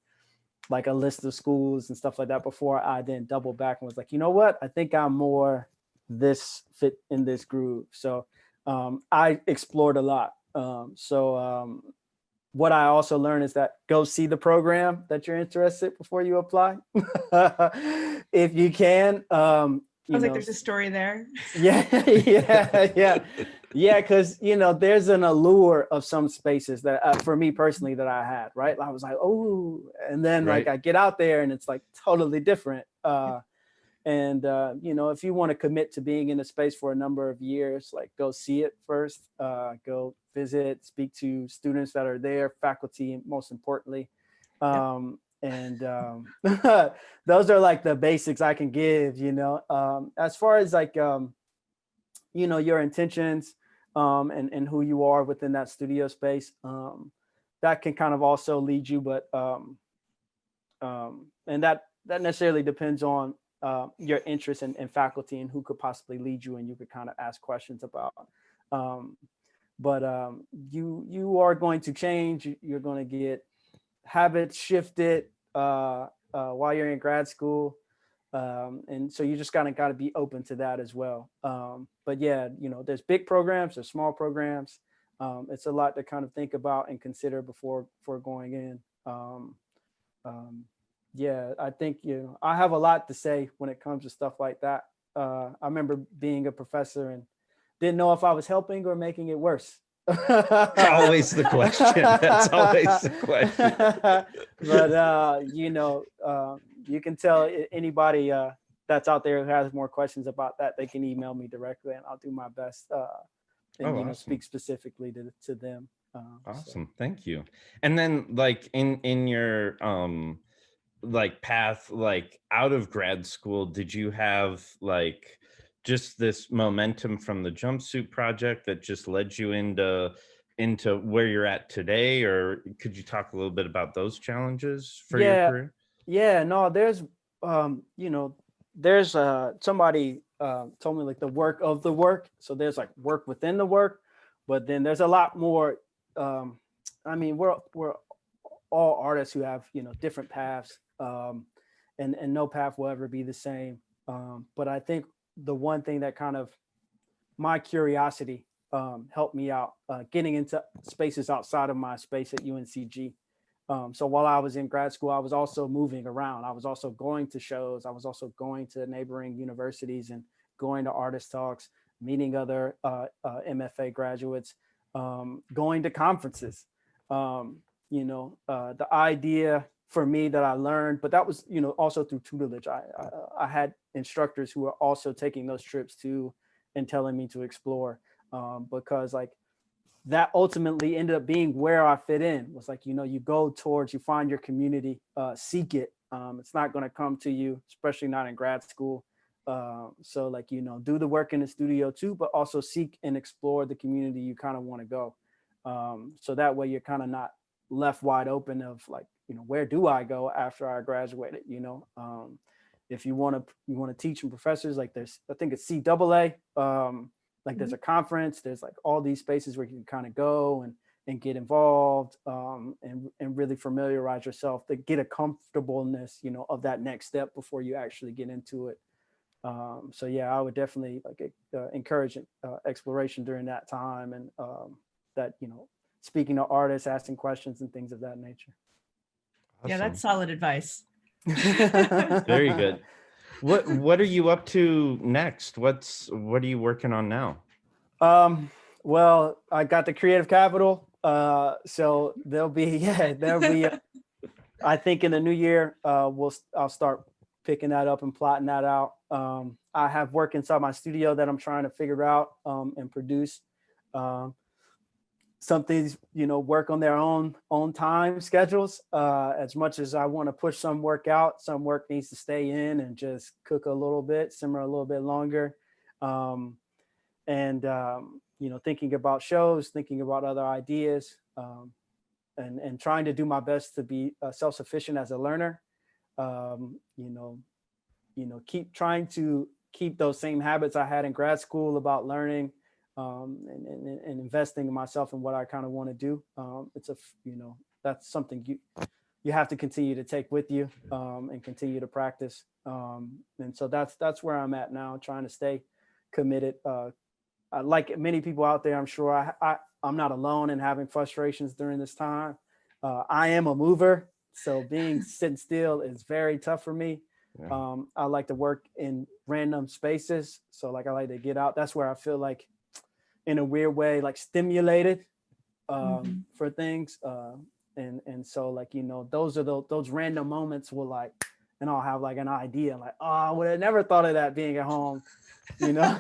S3: like a list of schools and stuff like that before I then doubled back and was like, you know what? I think I'm more this fit in this groove. So I explored a lot. What I also learned is that go see the program that you're interested before you apply. If you can.
S2: Sounds like there's a story there.
S3: Yeah. Because there's an allure of some spaces that for me personally that I had, right? I was like, oh, and then
S1: Right.
S3: like I get out there and it's like totally different. If you want to commit to being in a space for a number of years, like go see it first, go visit, speak to students that are there, faculty, most importantly. Those are like the basics I can give, as far as like, your intentions and who you are within that studio space, that can kind of also lead you, but and that necessarily depends on your interest in faculty and who could possibly lead you, and you could kind of ask questions about. You are going to change. You're going to get habits shifted while you're in grad school. And so you just got to be open to that as well. But yeah, there's big programs, there's small programs. It's a lot to kind of think about and consider before going in. Yeah, I think, I have a lot to say when it comes to stuff like that. I remember being a professor and didn't know if I was helping or making it worse.
S1: Always the question. That's always the question.
S3: But you can tell anybody that's out there who has more questions about that, they can email me directly, and I'll do my best and
S1: awesome.
S3: Speak specifically to them.
S1: Awesome, thank you. And then, like in your like path, like out of grad school, did you have like just this momentum from the jumpsuit project that just led you into where you're at today, or could you talk a little bit about those challenges for your career?
S3: Yeah, no, there's there's somebody told me like the work of the work. So there's like work within the work, but then there's a lot more I mean, we're all artists who have, you know, different paths, and no path will ever be the same. But I think the one thing that kind of my curiosity helped me out getting into spaces outside of my space at UNCG. So while I was in grad school, I was also moving around. I was also going to shows. I was also going to neighboring universities and going to artist talks, meeting other MFA graduates, going to conferences. The idea for me that I learned, but that was, you know, also through tutelage. I had instructors who were also taking those trips too and telling me to explore, because like that ultimately ended up being where I fit in. Was like, you know, you go towards, you find your community, seek it. It's not going to come to you, especially not in grad school. So like, you know, do the work in the studio too, but also seek and explore the community you kind of want to go. So that way you're kind of not left wide open of like, you know, where do I go after I graduated? You know, if you want to teach from professors, like there's, I think it's COA+A, like there's a conference, there's like all these spaces where you can kind of go and get involved, and really familiarize yourself to get a comfortableness, you know, of that next step before you actually get into it. So yeah, I would definitely like encourage exploration during that time, and that, you know, speaking to artists, asking questions and things of that nature.
S2: Yeah, that's solid advice.
S1: Very good. What are you up to next? What are you working on now?
S3: Well, I got the creative capital. So there'll be I think in the new year, I'll start picking that up and plotting that out. I have work inside my studio that I'm trying to figure out and produce. Some things, you know, work on their own time schedules. As much as I want to push some work out, some work needs to stay in and just cook a little bit, simmer a little bit longer. You know, thinking about shows, thinking about other ideas, and trying to do my best to be self-sufficient as a learner. Keep trying to keep those same habits I had in grad school about learning, and investing in myself and what I kind of want to do. That's something you have to continue to take with you, and continue to practice. And so that's where I'm at now, trying to stay committed. Like many people out there, I'm sure I'm not alone in having frustrations during this time. I am a mover, so being sitting still is very tough for me. Yeah. I like to work in random spaces. So like I like to get out. That's where I feel like, in a weird way, like stimulated for things. And so like, you know, those are those random moments will like, and I'll have like an idea like, oh, I would have never thought of that being at home, you know?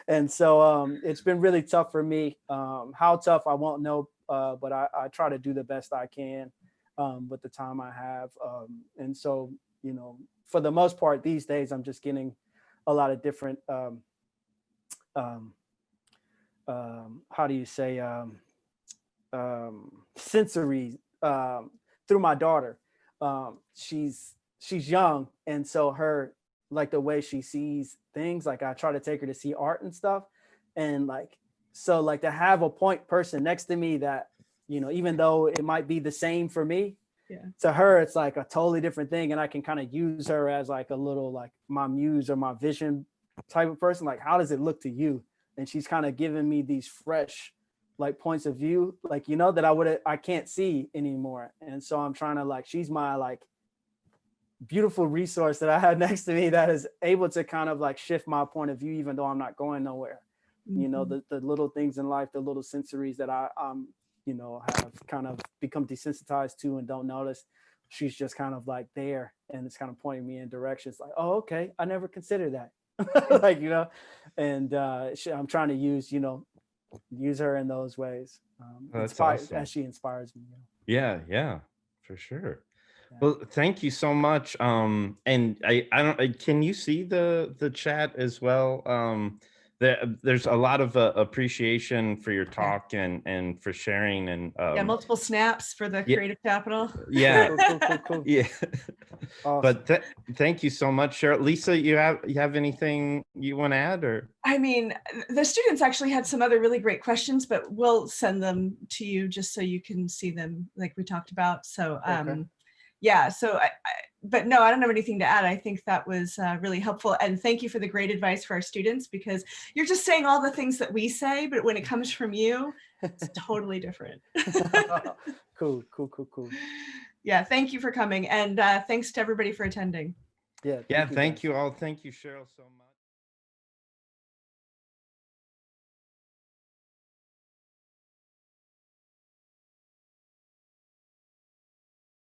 S3: and so it's been really tough for me. How tough, I won't know, but I try to do the best I can with the time I have. And so, you know, for the most part these days, I'm just getting a lot of different, how do you say, sensory through my daughter. She's young, and so her, like the way she sees things, like I try to take her to see art and stuff, and like, so like to have a point person next to me that, you know, even though it might be the same for me, to her it's like a totally different thing, and I can kind of use her as like a little like my muse or my vision type of person. Like, how does it look to you? And she's kind of giving me these fresh like points of view, like, you know, that I can't see anymore. And so I'm trying to like, she's my like beautiful resource that I have next to me that is able to kind of like shift my point of view, even though I'm not going nowhere. Mm-hmm. You know, the little things in life, the little sensories that I'm you know, have kind of become desensitized to and don't notice. She's just kind of like there, and it's kind of pointing me in directions like, oh, okay, I never considered that. Like, you know, and I'm trying to use her in those ways. That's awesome. As she inspires me. You know?
S1: Yeah, for sure. Yeah. Well, thank you so much. And I don't, can you see the chat as well? there's a lot of appreciation for your talk and for sharing and
S2: Yeah, multiple snaps for the
S1: yeah.
S2: creative capital.
S1: Yeah.
S3: Cool.
S1: Yeah.
S3: Awesome.
S1: But thank you so much, Sherill. Lisa, you have anything you want to add? Or
S2: I mean, the students actually had some other really great questions, but we'll send them to you just so you can see them like we talked about. So
S3: Okay.
S2: yeah, so but no, I don't have anything to add. I think that was really helpful. And thank you for the great advice for our students, because you're just saying all the things that we say, but when it comes from you, it's totally different.
S3: Cool.
S2: Yeah, thank you for coming. And thanks to everybody for attending.
S3: Yeah.
S1: yeah, thank
S3: guys.
S1: you all. Thank you, Sherill, so much.